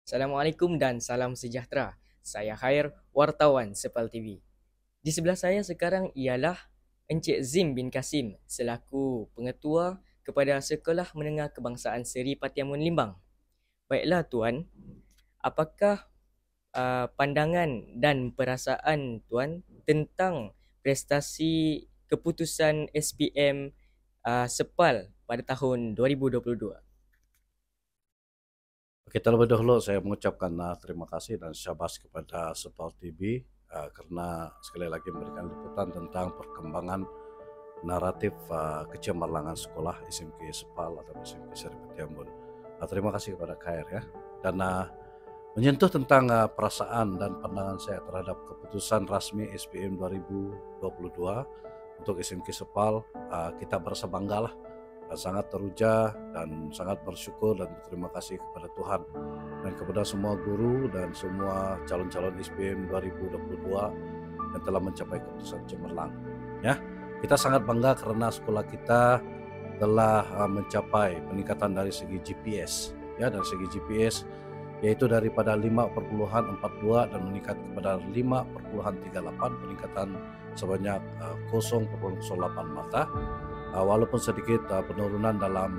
Assalamualaikum dan salam sejahtera. Saya Khair, wartawan Sepal TV. Di sebelah saya sekarang ialah Encik Zim bin Kasim selaku pengetua kepada Sekolah Menengah Kebangsaan Seri Patiamun Limbang. Baiklah Tuan, apakah pandangan dan perasaan Tuan tentang prestasi keputusan SPM Sepal pada tahun 2022? Oke, terlebih dahulu saya mengucapkan terima kasih dan syabas kepada Sepal TV karena sekali lagi memberikan liputan tentang perkembangan naratif kecemerlangan sekolah SMK Sepal atau SMK Seri Petiambun. Terima kasih kepada KR ya. Dan menyentuh tentang perasaan dan pandangan saya terhadap keputusan resmi SPM 2022 untuk SMK Sepal, kita merasa bangga lah, sangat teruja dan sangat bersyukur dan berterima kasih kepada Tuhan dan kepada semua guru dan semua calon-calon SPM 2022 yang telah mencapai keputusan cemerlang. Ya, kita sangat bangga karena sekolah kita telah mencapai peningkatan dari segi GPS, ya, dari segi GPS yaitu daripada 5,42 dan meningkat kepada 5,38, peningkatan sebanyak 0,08 mata. Walaupun sedikit penurunan dalam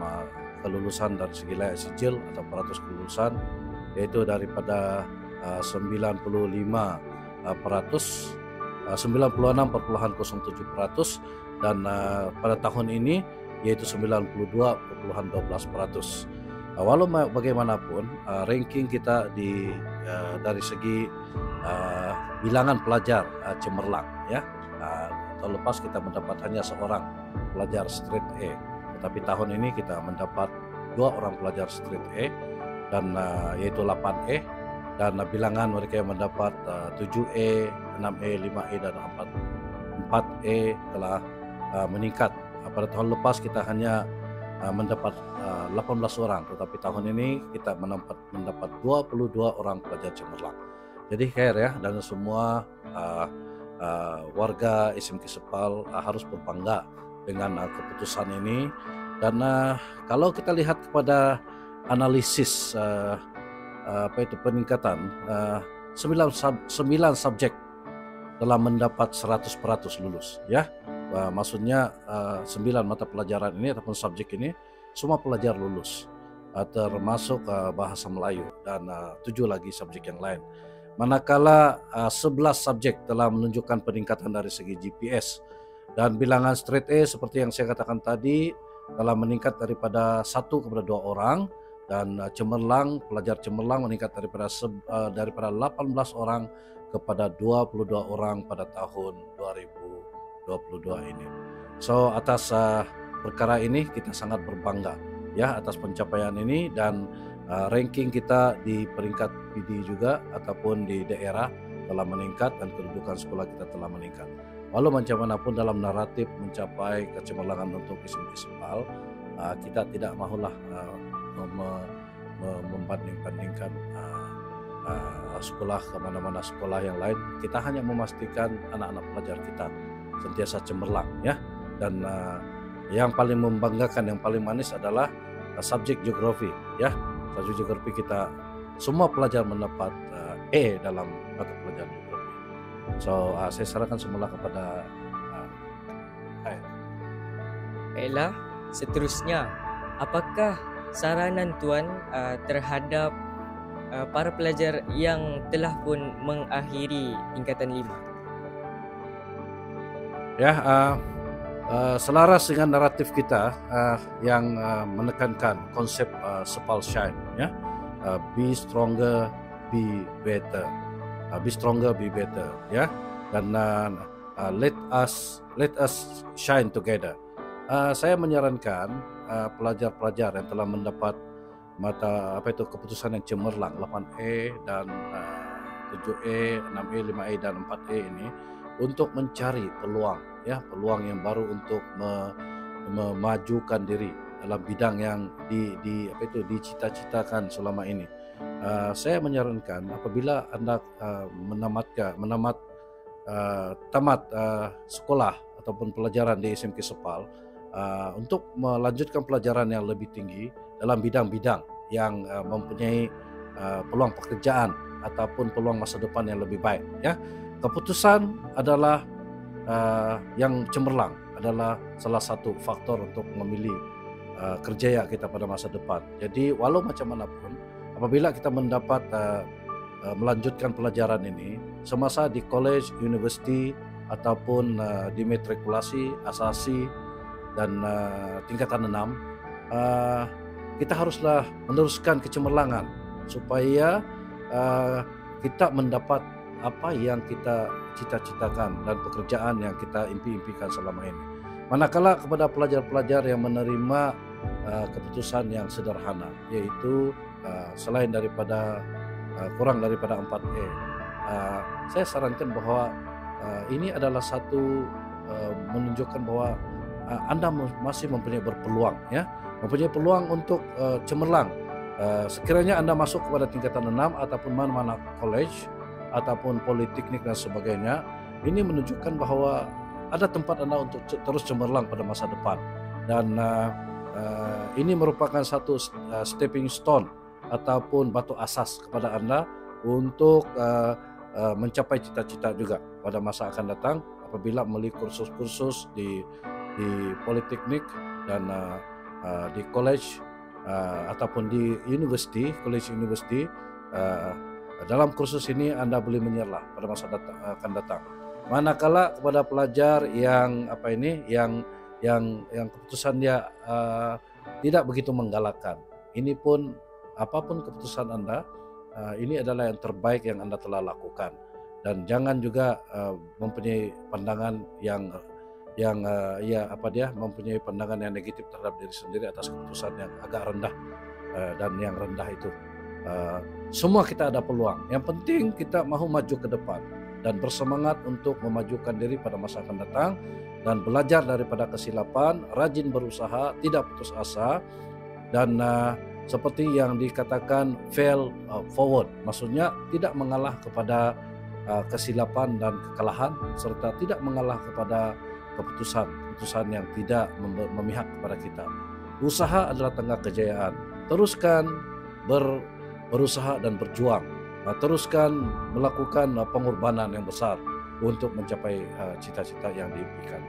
kelulusan dari segi layak sijil atau peratus kelulusan, yaitu daripada 96,07% dan pada tahun ini yaitu 92,12%. Walau bagaimanapun ranking kita dari segi bilangan pelajar cemerlang ya. Tahun lepas kita mendapat hanya seorang pelajar straight A, tetapi tahun ini kita mendapat 2 orang pelajar straight A dan yaitu 8E, dan bilangan mereka yang mendapat 7E, 6E, 5E dan 4E telah meningkat. Pada tahun lepas kita hanya mendapat 18 orang, tetapi tahun ini kita mendapat 22 orang pelajar cemerlang. Jadi khair ya, dan semua warga SMK Sepal harus berbangga dengan keputusan ini. Dan kalau kita lihat kepada analisis peningkatan, 9 subjek telah mendapat 100% lulus ya. Maksudnya 9 mata pelajaran ini ataupun subjek ini semua pelajar lulus, termasuk bahasa Melayu dan 7 lagi subjek yang lain. Manakala 11 subjek telah menunjukkan peningkatan dari segi GPS, dan bilangan straight A seperti yang saya katakan tadi telah meningkat daripada 1 kepada 2 orang, dan pelajar cemerlang meningkat daripada 18 orang kepada 22 orang pada tahun 2022 ini. So atas perkara ini kita sangat berbangga ya atas pencapaian ini, dan ranking kita di peringkat PD juga ataupun di daerah telah meningkat dan kedudukan sekolah kita telah meningkat. Walau macam manapun dalam naratif mencapai kecemerlangan untuk SMK Sepal, kita tidak mahulah membanding-bandingkan sekolah ke mana-mana sekolah yang lain. Kita hanya memastikan anak-anak pelajar kita sentiasa cemerlang ya. Dan yang paling membanggakan, yang paling manis adalah subjek geografi ya. Subjek geografi kita semua pelajar mendapat E dalam mata pelajaran geografi. So saya serahkan semula kepada Baiklah, seterusnya, apakah saranan Tuan terhadap para pelajar yang telah pun mengakhiri tingkatan 5? Ya, selaras dengan naratif kita yang menekankan konsep Sepal Shine ya, be stronger, be better, be stronger, be better ya, dan let us shine together. Saya menyarankan pelajar-pelajar yang telah mendapat keputusan yang cemerlang 8E dan 7E, 6E, 5E dan 4E ini untuk mencari peluang yang baru untuk memajukan diri dalam bidang yang dicita-citakan selama ini. Saya menyarankan apabila Anda tamat sekolah ataupun pelajaran di SMK Sepal, untuk melanjutkan pelajaran yang lebih tinggi dalam bidang-bidang yang mempunyai peluang pekerjaan ataupun peluang masa depan yang lebih baik. Ya, keputusan adalah yang cemerlang, adalah salah satu faktor untuk memilih kerjaya kita pada masa depan. Jadi walau macam manapun, apabila kita mendapat melanjutkan pelajaran ini semasa di college, university ataupun di matrikulasi, asasi dan tingkatan 6, kita haruslah meneruskan kecemerlangan supaya kita mendapat apa yang kita cita-citakan dan pekerjaan yang kita impi-impikan selama ini. Manakala kepada pelajar-pelajar yang menerima keputusan yang sederhana, yaitu selain daripada kurang daripada 4E, saya sarankan bahwa ini adalah satu menunjukkan bahwa Anda masih mempunyai berpeluang, ya, mempunyai peluang untuk cemerlang. Sekiranya Anda masuk kepada tingkatan 6 ataupun mana-mana college ataupun politeknik dan sebagainya, ini menunjukkan bahwa ada tempat Anda untuk terus cemerlang pada masa depan, dan ini merupakan satu stepping stone ataupun batu asas kepada Anda untuk mencapai cita-cita juga pada masa akan datang apabila melalui kursus-kursus di politeknik dan di college ataupun di university, college university. Dalam kursus ini Anda boleh menyerlah pada masa akan datang. Manakala kepada pelajar yang yang keputusan dia tidak begitu menggalakkan, ini pun apapun keputusan Anda, ini adalah yang terbaik yang Anda telah lakukan, dan jangan juga mempunyai pandangan yang mempunyai pandangan yang negatif terhadap diri sendiri atas keputusan yang agak rendah dan yang rendah itu. Semua kita ada peluang. Yang penting kita mahu maju ke depan dan bersemangat untuk memajukan diri pada masa akan datang dan belajar daripada kesilapan, rajin berusaha, tidak putus asa, dan seperti yang dikatakan fail forward, maksudnya tidak mengalah kepada kesilapan dan kekalahan, serta tidak mengalah kepada keputusan yang tidak memihak kepada kita. Usaha adalah tangga kejayaan. Teruskan berusaha dan berjuang. Teruskan melakukan pengorbanan yang besar untuk mencapai cita-cita yang diimpikan.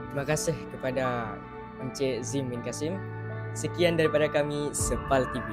Terima kasih kepada Encik Zim bin Kasim. Sekian daripada kami, Sepal TV.